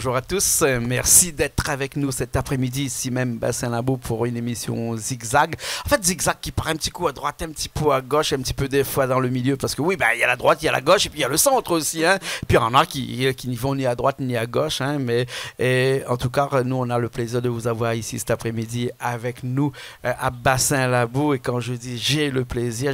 bonjour à tous. Merci d'être avec nous cet après-midi, ici même Bassin Lambeau pour une émission Zigzag. En fait, Zigzag qui part un petit coup à droite, un petit peu à gauche, un petit peu des fois dans le milieu. Parce que oui, il y a la droite, il y a la gauche et puis il y a le centre aussi. Hein. Puis il y en a qui n'y vont ni à droite ni à gauche. Hein. Mais en tout cas, nous, on a le plaisir de vous avoir ici cet après-midi avec nous à Bassin Lambeau. Et quand je dis j'ai le plaisir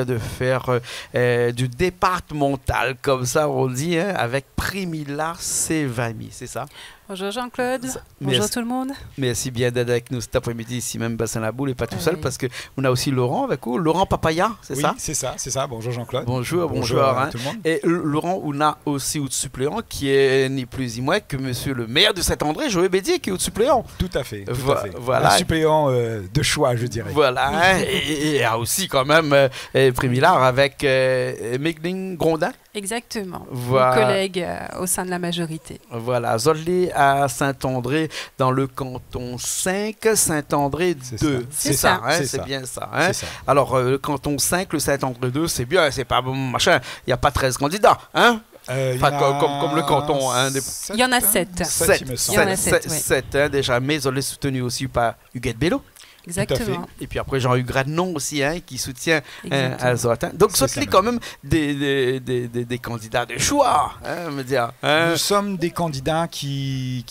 de faire du départemental, comme ça on dit, hein, avec Primila Sevami, c'est ça? Bonjour Jean-Claude, bonjour tout le monde. Merci bien d'être avec nous cet après-midi ici même Bassin Lambeau et pas tout seul parce qu'on a aussi Laurent avec vous, Laurent Papaya, c'est ça? Oui, c'est ça, bonjour Jean-Claude. Bonjour à hein. tout le monde. Et Laurent, on a aussi au suppléant qui est ni plus ni moins que monsieur le maire de Saint-André, Joël Bédier, qui est au suppléant. Tout à fait. Voilà. Un suppléant de choix, je dirais. Voilà, hein. Et il y a aussi quand même Primilard avec Megling Grondin. Exactement, voilà. Mon collègue au sein de la majorité. Voilà, Zolli à Saint-André dans le canton 5, Saint-André 2. C'est ça, hein, c'est bien ça. Hein. Ça. Alors, le canton 5, le Saint-André 2, c'est bien, c'est pas machin, il n'y a pas 13 candidats, hein? Comme le canton. Hein, il y en a 7. 7, hein, déjà, mais Zolli est soutenu aussi par Huguette Bello. Exactement. Et puis après, Jean-Hugues Gradnon aussi, hein, qui soutient Azot. Hein. Donc, ce sont quand même des candidats de choix. Hein, me dire, hein. Nous sommes des candidats qui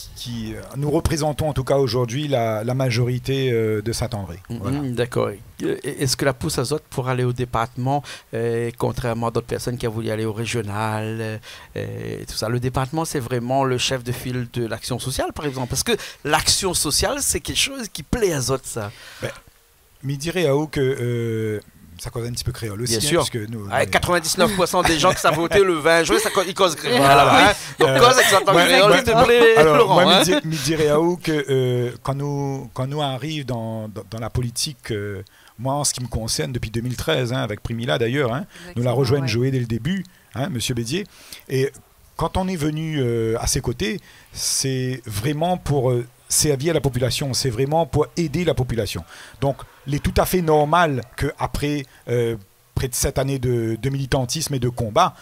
nous représentons en tout cas aujourd'hui la majorité de Saint-André. Voilà. D'accord. Est-ce que la pousse Azot pour aller au département, contrairement à d'autres personnes qui ont voulu aller au régional, tout ça, le département, c'est vraiment le chef de file de l'action sociale, par exemple? Parce que l'action sociale, c'est quelque chose qui plaît à Azot, ça. Mais il dirait à que ça cause un petit peu créole aussi. Bien sûr. Parce que nous, 99% des gens qui savent voter le 20 juin, ils causent créole. Voilà, hein. Donc, cause avec ça, Laurent. Moi, je dirais à que quand nous arrivons dans la politique, moi, en ce qui me concerne, depuis 2013, hein, avec Primila d'ailleurs, hein, nous la rejoignons Joé dès le début, hein, Monsieur Bédier. Et quand on est venu à ses côtés, c'est vraiment pour servir la population, c'est vraiment pour aider la population. Donc, il est tout à fait normal qu'après près de 7 années de militantisme et de combat,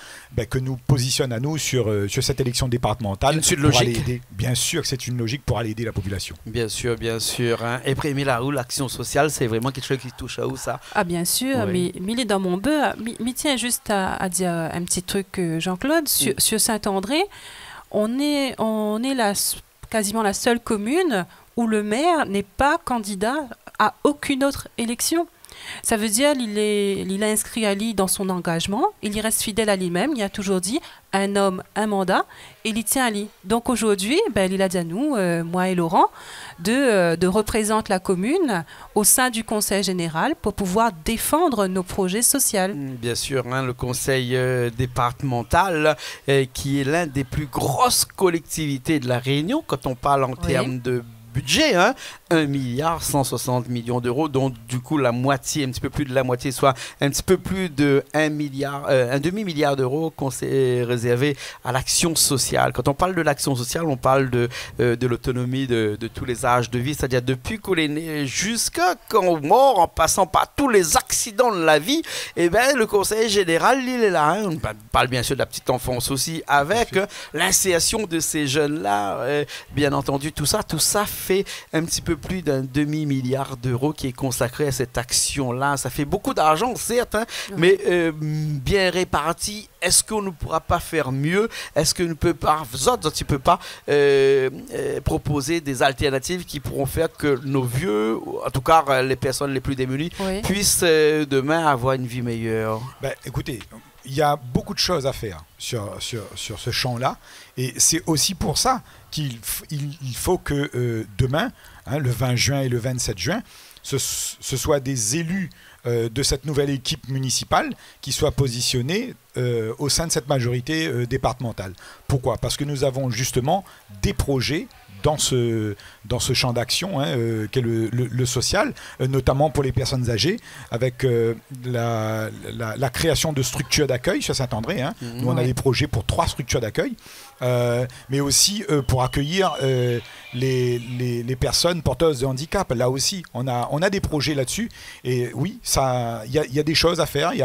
que nous positionne à nous sur cette élection départementale. C'est une logique. Aller aider. Bien sûr que c'est une logique pour aller aider la population. Bien sûr, bien sûr. Hein. Et après, l'action sociale, c'est vraiment quelque chose qui touche à où ça? Ah bien sûr, mais il est dans mon beurre. Mais tiens juste à dire un petit truc, Jean-Claude, sur Saint-André, on est quasiment la seule commune où le maire n'est pas candidat à aucune autre élection. Ça veut dire qu'il est inscrit à lui dans son engagement, il y reste fidèle à lui-même, il a toujours dit un homme, un mandat, et il y tient à lui. Donc aujourd'hui, il a dit à nous, moi et Laurent, de représenter la commune au sein du conseil général pour pouvoir défendre nos projets sociaux. Bien sûr, hein, le conseil départemental qui est l'un des plus grosses collectivités de la Réunion quand on parle en termes de budget, hein, 1,160 milliard d'euros, dont du coup la moitié, un petit peu plus de la moitié, soit un petit peu plus de un demi-milliard d'euros qu'on s'est réservé à l'action sociale. Quand on parle de l'action sociale, on parle de l'autonomie de tous les âges de vie, c'est-à-dire depuis qu'on est né jusqu'à quand on mort, en passant par tous les accidents de la vie, et le conseil général, il est là. Hein. On parle bien sûr de la petite enfance aussi, avec l'insertion de ces jeunes-là, bien entendu, tout ça fait un petit peu plus d'un demi-milliard d'euros qui est consacré à cette action-là. Ça fait beaucoup d'argent, certes, hein, mais bien réparti. Est-ce qu'on ne pourra pas faire mieux? Est-ce que ne peut pas, tu peux pas proposer des alternatives qui pourront faire que nos vieux, en tout cas les personnes les plus démunies, puissent demain avoir une vie meilleure? Écoutez, il y a beaucoup de choses à faire sur ce champ-là. Et c'est aussi pour ça qu'il faut que demain, hein, le 20 juin et le 27 juin, ce soient des élus de cette nouvelle équipe municipale qui soient positionnés au sein de cette majorité départementale. Pourquoi? Parce que nous avons justement des projets dans ce champ d'action qu'est le social, notamment pour les personnes âgées, avec la création de structures d'accueil chez Saint-André. Hein. Nous, on a des projets pour 3 structures d'accueil, mais aussi pour accueillir les personnes porteuses de handicap. Là aussi, on a des projets là-dessus. Et oui, il y a des choses à faire, il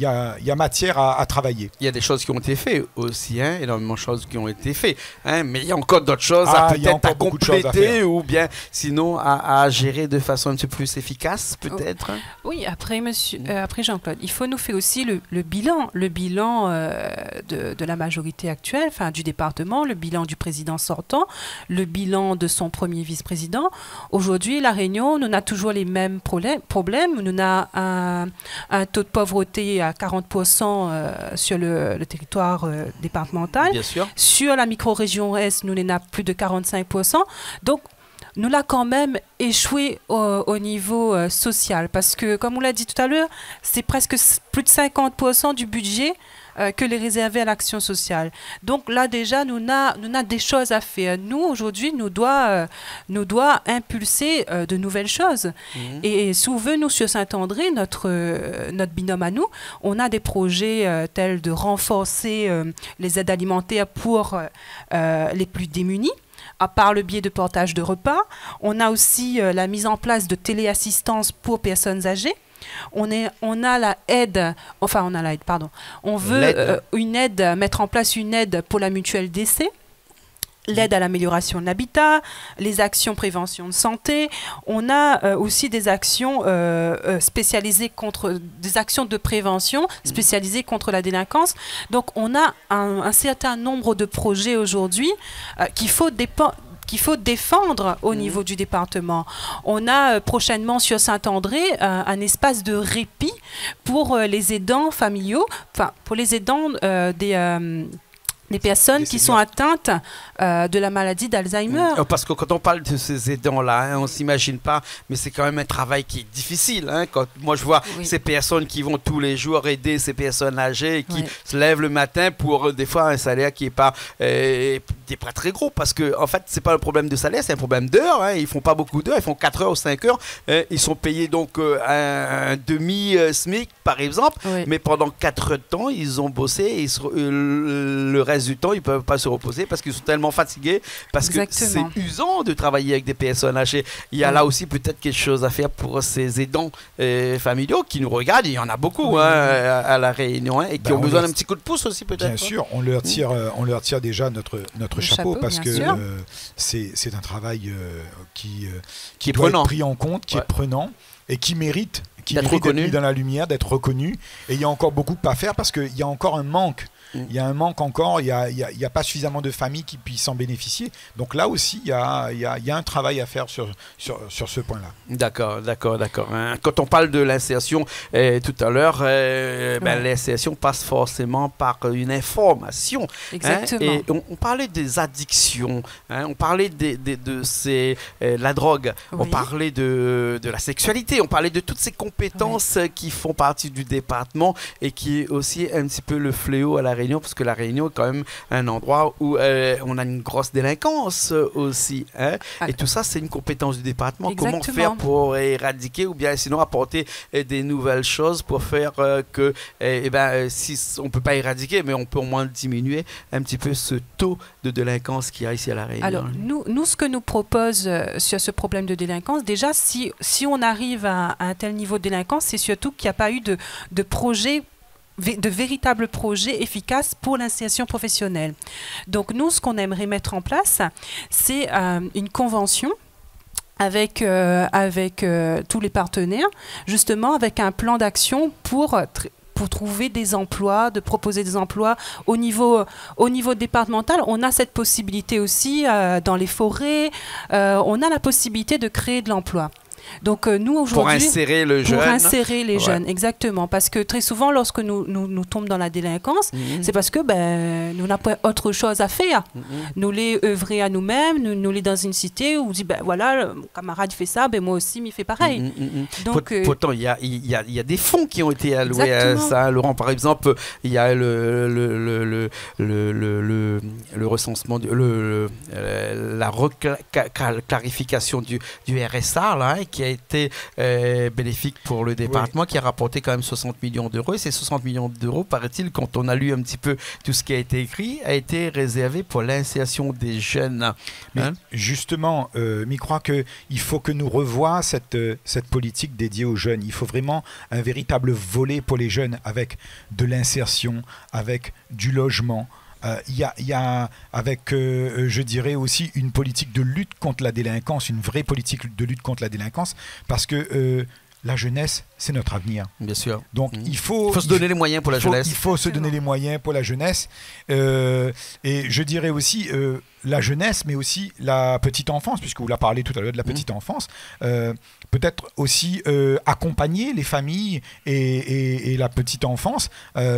y a matière à travailler. Il y a des choses qui ont été faites aussi, hein, énormément de choses qui ont été faites, hein, mais il y a encore d'autres choses il y a peut-être à beaucoup de choses à compléter faire. ou bien sinon à gérer de façon un petit peu plus efficace peut-être. Oui, après, après Jean-Claude, il faut nous faire aussi le bilan de la majorité actuelle, enfin du département, le bilan du président sortant, le bilan de son premier vice-président. Aujourd'hui, La Réunion, nous a toujours les mêmes problèmes. Nous avons un taux de pauvreté à 40% sur le territoire départemental. Bien sûr. Sur la micro-région Est, nous n'en avons plus de 45%. Donc, nous l'avons quand même échoué au niveau social parce que, comme on l'a dit tout à l'heure, c'est presque plus de 50% du budget que les réservés à l'action sociale. Donc là, déjà, nous avons des choses à faire. Nous, aujourd'hui, nous doit impulser de nouvelles choses. Et souvent, nous, sur Saint-André, notre binôme à nous, on a des projets tels de renforcer les aides alimentaires pour les plus démunis, par le biais de portage de repas. On a aussi la mise en place de téléassistance pour personnes âgées. On a la aide, pardon. On veut mettre en place une aide pour la mutuelle décès, l'aide à l'amélioration de l'habitat, les actions prévention de santé. On a aussi des actions spécialisées des actions de prévention spécialisées contre la délinquance. Donc, on a un certain nombre de projets aujourd'hui qu'il faut défendre au niveau du département. On a prochainement sur Saint-André un espace de répit pour les aidants familiaux, enfin pour les aidants des personnes qui sont atteintes de la maladie d'Alzheimer. Parce que quand on parle de ces aidants-là, hein, on ne s'imagine pas, mais c'est quand même un travail qui est difficile. Hein, quand moi je vois ces personnes qui vont tous les jours aider ces personnes âgées, qui se lèvent le matin pour des fois un salaire qui n'est pas très gros, parce que en fait c'est pas un problème de salaire, c'est un problème d'heures. Hein, ils font pas beaucoup d'heures, ils font 4 heures ou 5 heures. Ils sont payés donc un demi-SMIC par exemple, mais pendant 4 heures de temps, ils ont bossé et le reste du temps, ils ne peuvent pas se reposer parce qu'ils sont tellement fatigués, parce que c'est usant de travailler avec des personnes âgées. Il y a là aussi peut-être quelque chose à faire pour ces aidants familiaux qui nous regardent. Il y en a beaucoup à La Réunion, hein, et qui ont besoin d'un petit coup de pouce aussi peut-être. Bien sûr, on leur tire déjà notre chapeau parce que c'est un travail qui doit être pris en compte, qui est prenant et qui mérite d'être mis dans la lumière, d'être reconnu. Et il y a encore beaucoup à faire parce qu'il y a encore un manque. Il y a un manque encore, il n'y a pas suffisamment de familles qui puissent en bénéficier. Donc là aussi, il y a un travail à faire sur ce point-là. D'accord. Hein. Quand on parle de l'insertion tout à l'heure, l'insertion passe forcément par une information. Exactement. Hein, et on parlait des addictions, hein, on parlait de la drogue, on parlait de la sexualité, on parlait de toutes ces compétences qui font partie du département et qui est aussi un petit peu le fléau à La Réunion, parce que La Réunion est quand même un endroit où on a une grosse délinquance aussi. Hein? Et tout ça, c'est une compétence du département. Exactement. Comment faire pour éradiquer ou bien sinon apporter des nouvelles choses pour faire que, si on ne peut pas éradiquer, mais on peut au moins diminuer un petit peu ce taux de délinquance qu'il y a ici à La Réunion. Alors, nous ce que nous propose sur ce problème de délinquance, déjà, si on arrive à un tel niveau de délinquance, c'est surtout qu'il n'y a pas eu de projet, de véritables projets efficaces pour l'insertion professionnelle. Donc nous, ce qu'on aimerait mettre en place, c'est une convention avec tous les partenaires, justement avec un plan d'action pour trouver des emplois, de proposer des emplois au niveau départemental. On a cette possibilité aussi dans les forêts, on a la possibilité de créer de l'emploi. Donc nous aujourd'hui, pour insérer le jeune, pour insérer les jeunes, exactement, parce que très souvent lorsque nous tombons dans la délinquance, c'est parce que nous n'avons pas autre chose à faire. Nous les œuvrer à nous-mêmes, nous les dans une cité où on dit voilà, mon camarade fait ça, moi aussi m'y fait pareil. Donc pourtant il y a des fonds qui ont été alloués à ça, Laurent. Par exemple, il y a le recensement, la reclarification du RSA là, qui a été bénéfique pour le département, qui a rapporté quand même 60 millions d'euros. Et ces 60 millions d'euros, paraît-il, quand on a lu un petit peu tout ce qui a été écrit, a été réservé pour l'insertion des jeunes. Mais justement, je crois qu'il faut que nous revoions cette politique dédiée aux jeunes. Il faut vraiment un véritable volet pour les jeunes avec de l'insertion, avec du logement. Il y a avec, je dirais aussi, une politique de lutte contre la délinquance, une vraie politique de lutte contre la délinquance, parce que la jeunesse, c'est notre avenir. Bien sûr. Donc, il faut se donner les moyens pour la jeunesse. Il faut se donner les moyens pour la jeunesse. Et je dirais aussi la jeunesse, mais aussi la petite enfance, puisque vous l'avez parlé tout à l'heure de la petite enfance. Peut-être aussi accompagner les familles et la petite enfance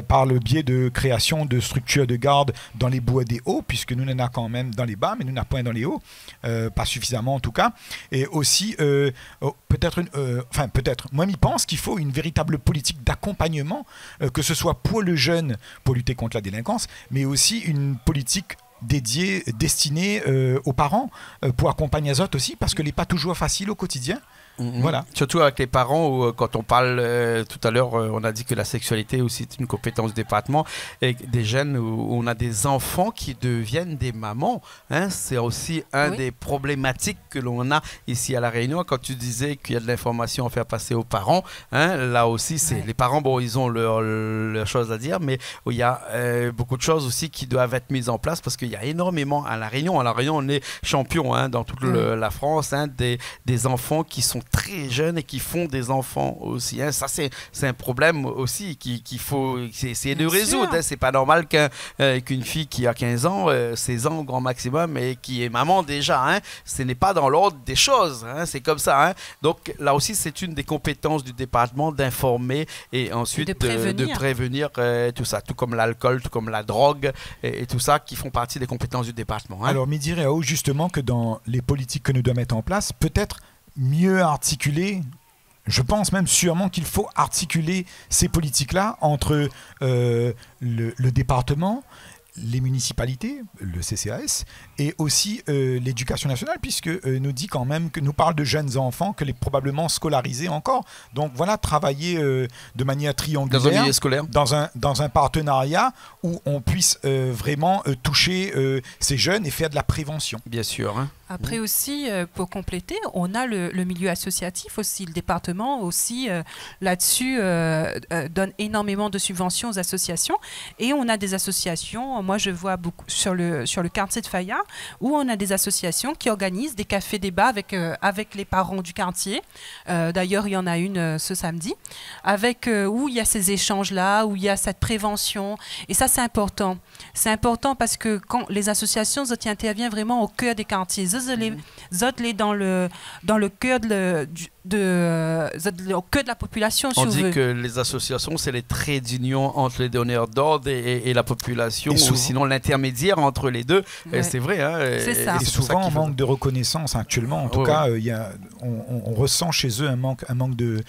par le biais de création de structures de garde dans les bois des hauts, puisque nous en avons quand même dans les bas, mais nous n'avons pas dans les hauts, pas suffisamment en tout cas. Et aussi, moi, je pense qu'il faut une véritable politique d'accompagnement, que ce soit pour le jeune, pour lutter contre la délinquance, mais aussi une politique destinée aux parents, pour accompagner les autres aussi, parce que ce n'est pas toujours facile au quotidien. Voilà. Surtout avec les parents, où, quand on parle tout à l'heure, on a dit que la sexualité aussi est une compétence du département, et des jeunes où on a des enfants qui deviennent des mamans. C'est aussi des problématiques que l'on a ici à La Réunion. Quand tu disais qu'il y a de l'information à faire passer aux parents, là aussi, c'est les parents, bon, ils ont leurs choses à dire, mais il y a beaucoup de choses aussi qui doivent être mises en place, parce qu'il y a énormément à La Réunion. À La Réunion, on est champion dans toute la France, des enfants qui sont très jeunes et qui font des enfants aussi. Ça, c'est un problème aussi qu'il faut essayer de résoudre. C'est pas normal qu'une fille qui a 15 ans, 16 ans au grand maximum, et qui est maman déjà. Ce n'est pas dans l'ordre des choses. C'est comme ça. Donc, là aussi, c'est une des compétences du département d'informer et ensuite de prévenir tout ça. Tout comme l'alcool, tout comme la drogue et tout ça, qui font partie des compétences du département. Alors, me dirait justement que dans les politiques que nous devons mettre en place, peut-être mieux articuler, je pense même sûrement qu'il faut articuler ces politiques-là entre le département, les municipalités, le CCAS, et aussi l'éducation nationale, puisque nous dit quand même que nous parle de jeunes enfants que les probablement scolarisés encore. Donc voilà, travailler de manière triangulaire dans un milieu scolaire, dans un partenariat où on puisse vraiment toucher ces jeunes et faire de la prévention. Bien sûr. Après aussi, pour compléter, on a le milieu associatif aussi. Le département aussi, là-dessus, donne énormément de subventions aux associations. Et on a des associations, moi je vois beaucoup sur le quartier de Faya, où on a des associations qui organisent des cafés-débats avec les parents du quartier. D'ailleurs, il y en a une ce samedi, où il y a ces échanges-là, où il y a cette prévention. Et ça, c'est important. C'est important parce que quand les associations interviennent vraiment au cœur des quartiers, dans le cœur au cœur de la population. On dit que les associations, c'est les traits d'union entre les donneurs d'ordre et la population, ou sinon l'intermédiaire entre les deux. C'est vrai. C'est ça. Et souvent, on manque de reconnaissance actuellement. En tout cas, on ressent chez eux un manque de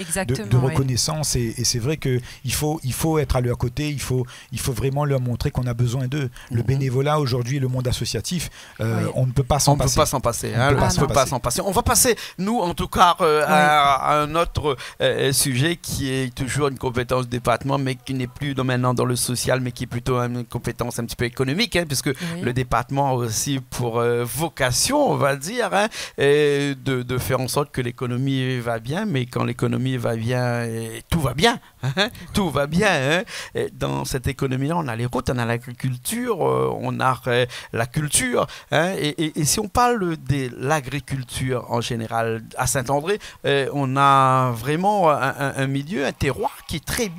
reconnaissance. Et c'est vrai qu'il faut être à leur côté. Il faut vraiment leur montrer qu'on a besoin d'eux. Le bénévolat aujourd'hui, le monde associatif, on ne peut pas s'en passer. On ne peut pas s'en passer. On va passer, nous, en tout cas, à un autre sujet qui est toujours une compétence du département, mais qui n'est plus maintenant dans le social, mais qui est plutôt une compétence un petit peu économique, puisque le département a aussi pour vocation, on va dire, de faire en sorte que l'économie va bien, mais quand l'économie va bien, tout va bien. Tout va bien. Dans cette économie-là, on a les routes, on a l'agriculture, on a la culture. Et si on parle de l'agriculture en général, à Saint-André, on a vraiment un milieu, un terroir qui est très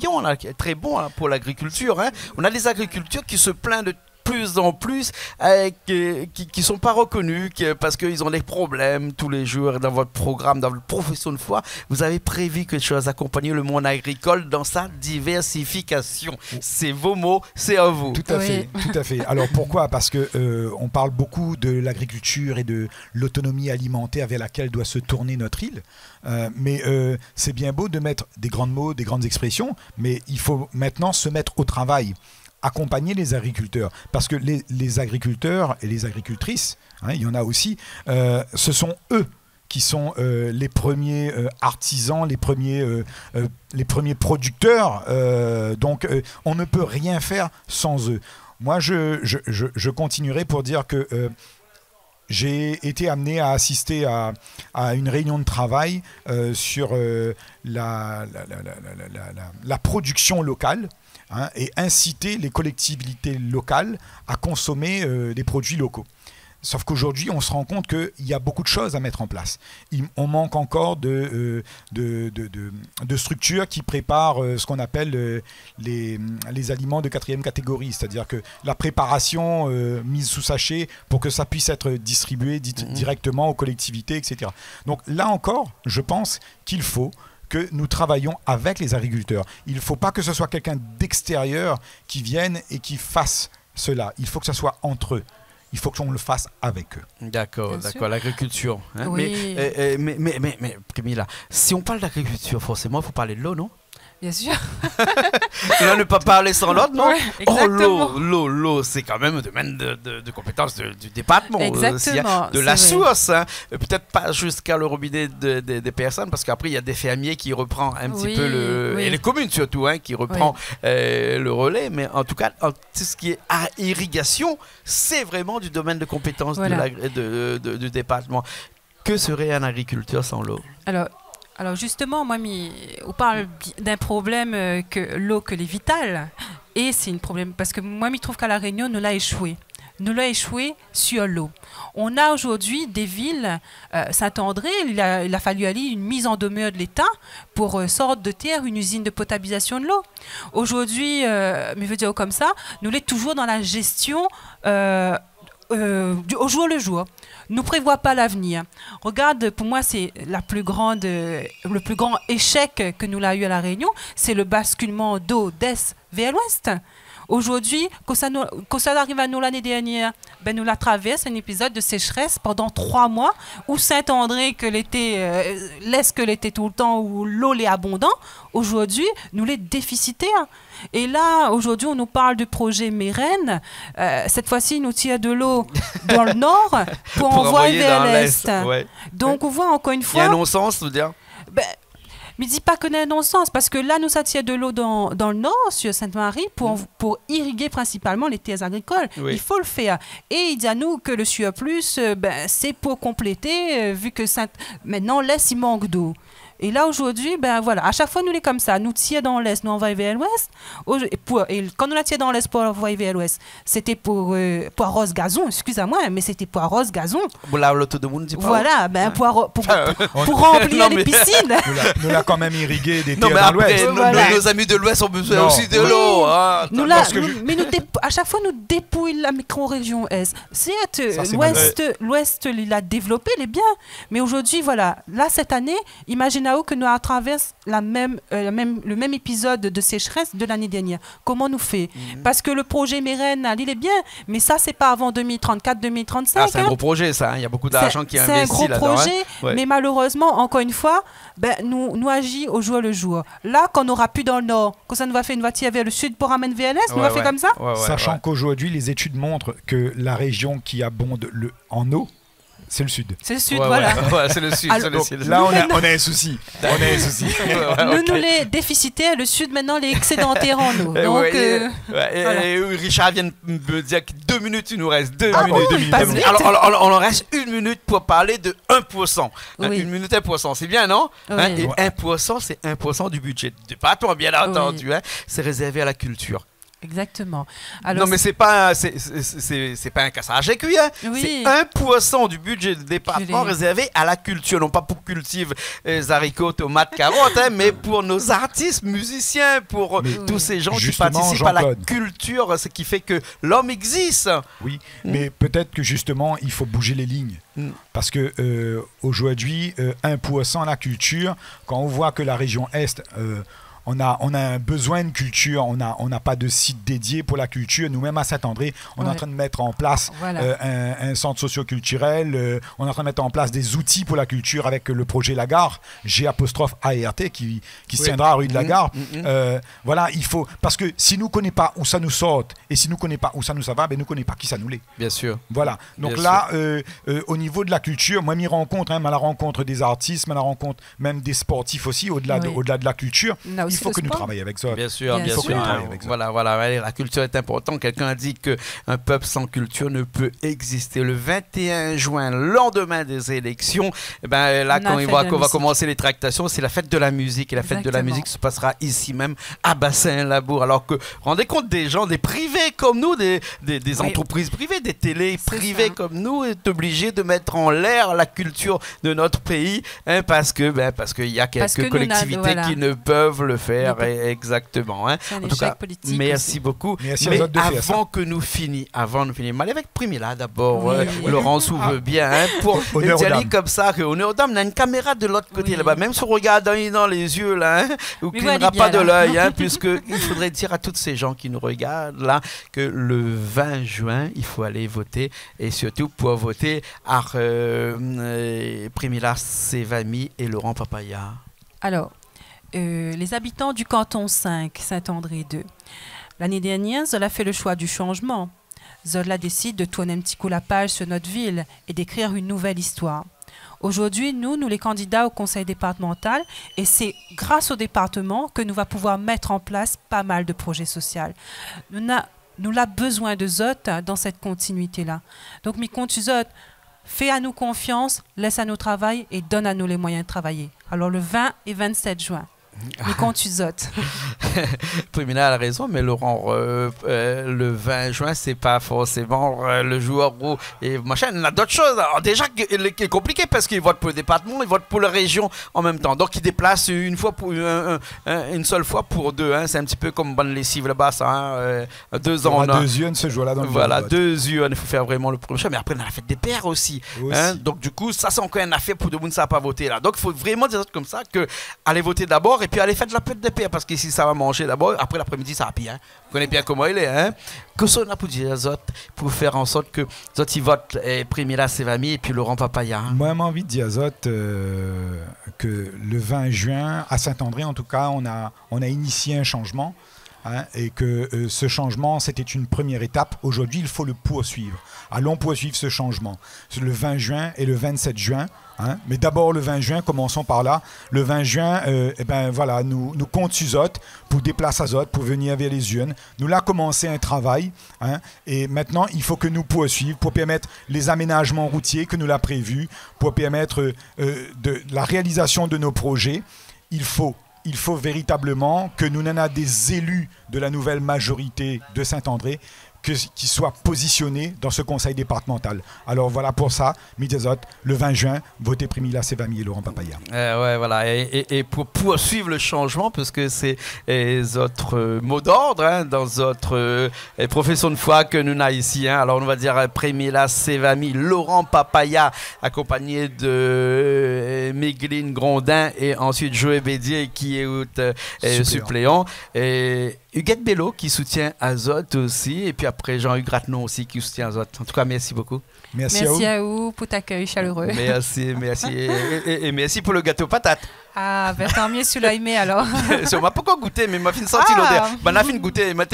bon pour l'agriculture. On a des agriculteurs qui se plaignent de plus en plus, qui sont pas reconnus, parce qu'ils ont des problèmes tous les jours. Dans votre programme, dans votre profession de foi, vous avez prévu quelque chose, accompagner le monde agricole dans sa diversification. C'est vos mots, c'est à vous. Tout à fait, tout à fait. Alors pourquoi ? Parce que on parle beaucoup de l'agriculture et de l'autonomie alimentaire vers laquelle doit se tourner notre île. Mais c'est bien beau de mettre des grands mots, des grandes expressions, mais il faut maintenant se mettre au travail. Accompagner les agriculteurs, parce que les agriculteurs et les agricultrices, il y en a aussi, ce sont eux qui sont les premiers artisans, les premiers producteurs. Donc, on ne peut rien faire sans eux. Moi, je continuerai pour dire que j'ai été amené à assister à une réunion de travail sur la production locale, hein, et inciter les collectivités locales à consommer des produits locaux. Sauf qu'aujourd'hui, on se rend compte qu'il y a beaucoup de choses à mettre en place. On manque encore de structures qui préparent ce qu'on appelle les aliments de 4e catégorie, c'est-à-dire que la préparation mise sous sachet pour que ça puisse être distribué directement aux collectivités, etc. Donc là encore, je pense qu'il faut que nous travaillions avec les agriculteurs. Il ne faut pas que ce soit quelqu'un d'extérieur qui vienne et qui fasse cela. Il faut que ce soit entre eux. Il faut qu'on le fasse avec eux. D'accord, l'agriculture. Hein. Oui. Mais Camilla, si on parle d'agriculture, forcément, il faut parler de l'eau, non? Bien sûr. L'un ne pas parler sans l'autre, non? Ouais, exactement. L'eau, c'est quand même un domaine de compétence du département. Exactement. De la source. Hein. Peut-être pas jusqu'à le robinet des personnes, parce qu'après, il y a des fermiers qui reprennent un petit peu et les communes surtout, hein, qui reprennent le relais. Mais en tout cas, tout ce qui est à irrigation, c'est vraiment du domaine de compétence du département. Que serait un agriculteur sans l'eau? Alors justement, moi, on parle d'un problème que l'eau que les vitales, et c'est un problème parce que moi, je trouve qu'à La Réunion, nous l'a échoué. Nous l'a échoué sur l'eau. On a aujourd'hui des villes, Saint-André, il a fallu aller une mise en demeure de l'État pour sorte de terre une usine de potabilisation de l'eau. Aujourd'hui, mais je veux dire comme ça, nous l'est toujours dans la gestion au jour le jour. Ne prévoit pas l'avenir. Regarde, pour moi, c'est le plus grand échec que nous l'avons eu à La Réunion, c'est le basculement d'eau d'est vers l'ouest. Aujourd'hui, quand ça arrive à nous l'année dernière, ben nous la traverse un épisode de sécheresse pendant 3 mois où Saint-André, que l'été, laisse que l'été tout le temps, où l'eau est abondante, aujourd'hui, nous l'est déficitaire. Et là, aujourd'hui, on nous parle du projet Mérène. Cette fois-ci, nous tire de l'eau dans le nord pour envoyer vers l'est. Ouais. Donc, on voit encore une fois... Il y a un non-sens, tu veux dire? Mais dis pas que c'est un non-sens, parce que là, nous attire de l'eau dans le nord, sur Sainte-Marie, pour irriguer principalement les terres agricoles. Oui. Il faut le faire. Et il dit à nous que le surplus, c'est pour compléter, vu que maintenant, l'Est, il manque d'eau. Et là, aujourd'hui, à chaque fois, nous, les comme ça. Nous tirons dans l'Est, nous envoyons vers l'Ouest. Et quand nous la tirons dans l'Est pour envoyer vers l'Ouest, c'était pour arroser gazon, excusez-moi, mais c'était pour arroser gazon. Voilà, pour remplir les piscines. Nous l'a quand même irrigué des terres dans l'Ouest. Nos amis de l'Ouest ont besoin aussi de l'eau. Mais à chaque fois, nous dépouillons la micro-région Est. Certes, l'Ouest, il a développé les biens. Mais aujourd'hui, là, cette année, imaginez que nous traversons le même épisode de sécheresse de l'année dernière. Comment nous fait? Parce que le projet Mérène, il est bien, mais ça, c'est pas avant 2034-2035. Ah, c'est un gros projet, ça. Il y a beaucoup d'argent qui est investi là-dedans. C'est un gros projet, mais malheureusement, encore une fois, nous agissons au jour le jour. Là, quand on n'aura plus dans le nord, quand ça nous va faire une voiture vers le sud pour ramener vers l'est, nous va faire comme ça. Sachant qu'aujourd'hui, les études montrent que la région qui abonde en eau, c'est le sud. C'est le sud, voilà. C'est le sud. Alors, là, on a un souci. Nous les déficitaires, le sud, maintenant, les excédentaires en eau. Donc, et Richard vient de me dire que 2 minutes, il nous reste 2 minutes. Alors, on en reste 1 minute pour parler de 1%. 1 minute, 1%. C'est bien, non? Et 1%, c'est 1% du budget du département, bien entendu. C'est réservé à la culture. Exactement. Alors, non, mais c'est pas un cassage à cuire. C'est 1% du budget du département réservé à la culture. Non pas pour cultiver les haricots, tomates, carottes, mais pour nos artistes, musiciens, pour tous ces gens qui participent à la culture, ce qui fait que l'homme existe. Oui, mais peut-être que justement, il faut bouger les lignes. Parce que aujourd'hui, 1% à la culture, quand on voit que la région Est... on a un besoin de culture, on n'a pas de site dédié pour la culture. Nous-mêmes à Saint-André, on est en train de mettre en place un centre socio-culturel, on est en train de mettre en place des outils pour la culture avec le projet La Gare, G'_ART, qui se tiendra à rue de la Gare. Voilà, il faut, parce que si nous ne connaissons pas où ça nous sort et si nous ne connaissons pas où ça nous va, ben nous ne connaissons pas qui ça nous l'est. Bien sûr. Voilà, donc là, au niveau de la culture, moi, m'y rencontre, à la rencontre des artistes, à la rencontre même des sportifs aussi, au-delà de la culture, il faut que nous travaillions avec ça. Bien sûr, bien sûr. Voilà, la culture est importante. Quelqu'un a dit qu'un peuple sans culture ne peut exister. Le 21 juin, lendemain des élections, là, quand on va commencer les tractations, c'est la fête de la musique. Et la fête de la musique se passera ici même, à Bassin-Labour. Alors que, rendez compte, des gens, des privés comme nous, des entreprises privées, des télés privées comme nous, est obligé de mettre en l'air la culture de notre pays, parce qu'il y a quelques collectivités qui ne peuvent le faire. Exactement. En tout cas, merci beaucoup. Merci. Mais avant que nous finissions, m'aller avec Primila d'abord. Laurence ouvre bien pour dire comme ça que honneur aux dames, on a une caméra de l'autre côté là-bas, même si on regarde dans les yeux là, ou qui n'aura pas de l'œil, puisque il faudrait dire à tous ces gens qui nous regardent là que le 20 juin, il faut aller voter et surtout pour voter à Primila Sevami et Laurent Papaya. Alors, les habitants du canton 5, Saint-André 2, l'année dernière, Zola fait le choix du changement. Zola décide de tourner un petit coup la page sur notre ville et d'écrire une nouvelle histoire. Aujourd'hui, nous les candidats au conseil départemental, et c'est grâce au département que nous va pouvoir mettre en place pas mal de projets sociaux. Nous avons besoin de Zot dans cette continuité-là. Donc, mi compte Zot, fais à nous confiance, laisse à nous travail et donne à nous les moyens de travailler. Alors, le 20 et 27 juin. Mais quand tu zotes. Primila a raison, mais Laurent, le 20 juin, c'est pas forcément le jour où. Et machin, il y a d'autres choses. Alors, déjà, qui est compliqué parce qu'il vote pour le département, il vote pour la région en même temps. Donc, il déplace une seule fois pour deux. C'est un petit peu comme bonne lessive là-bas, ça. 2 ans. Deux urnes ce jour-là dans le Voilà, 2 urnes, il faut faire vraiment le prochain. Mais après, on a la fête des pères aussi. Donc, du coup, ça, c'est encore une affaire pour de monde, ça n'a pas voté là. Donc, il faut vraiment dire comme ça que allez voter d'abord. Et puis allez faire de la fête de paix parce qu'ici ça va manger d'abord, après l'après-midi ça va bien. Vous connaissez bien comment il est, Que ça on a pour dire Zot, pour faire en sorte que Zot y vote Primila Sevami et puis Laurent Papaya. Moi j'ai envie de dire Zot que le 20 juin à Saint-André en tout cas on a initié un changement. Et que ce changement, c'était une première étape. Aujourd'hui, il faut le poursuivre. Allons poursuivre ce changement. Le 20 juin et le 27 juin. Mais d'abord, le 20 juin, commençons par là. Le 20 juin, voilà, nous comptons sur Zot pour déplacer à Zot, pour venir vers les urnes. Nous l'avons commencé un travail. Et maintenant, il faut que nous poursuivions pour permettre les aménagements routiers que nous l'avons prévus, pour permettre la réalisation de nos projets. Il faut véritablement que nous n'ayons des élus de la nouvelle majorité de Saint-André qui soient positionnés dans ce conseil départemental. Alors voilà pour ça, Midezot, le 20 juin, votez Primila Sevami et Laurent Papaya. Voilà, et pour poursuivre le changement, parce que c'est notre mot d'ordre dans notre profession de foi que nous avons ici. Alors on va dire Primila Sevami, Laurent Papaya, accompagné de Mégline Grondin et ensuite Joël Bédier qui est suppléant. Et Huguette Bello qui soutient Azot aussi, et puis après Jean-Hugues Grattenon aussi qui soutient Azot. En tout cas, merci beaucoup. Merci à vous pour cet accueil chaleureux. Merci. Et merci pour le gâteau patate. Ah, ben tant mieux celui-là aimé alors. On m'a pas encore goûté, mais m'a fait sentir l'odeur. On a fait goûter, m'a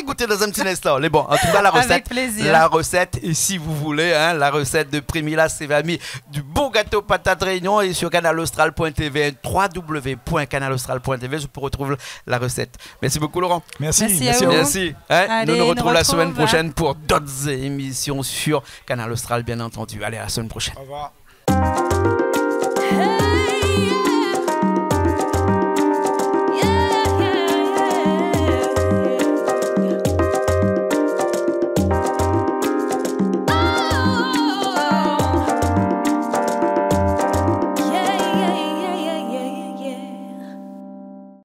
goûté dans un petit instant. Mais bon, en tout cas, la recette. Avec plaisir. La recette, et si vous voulez, la recette de Primila Sevami, du bon gâteau patate Réunion, et sur canalaustral.tv, www.canalaustral.tv, je peux retrouver la recette. Merci beaucoup, Laurent. Merci. Merci. Allez, nous nous retrouvons la semaine prochaine pour d'autres émissions sur Canal Austral, bien entendu. Allez, à la semaine prochaine. Au revoir.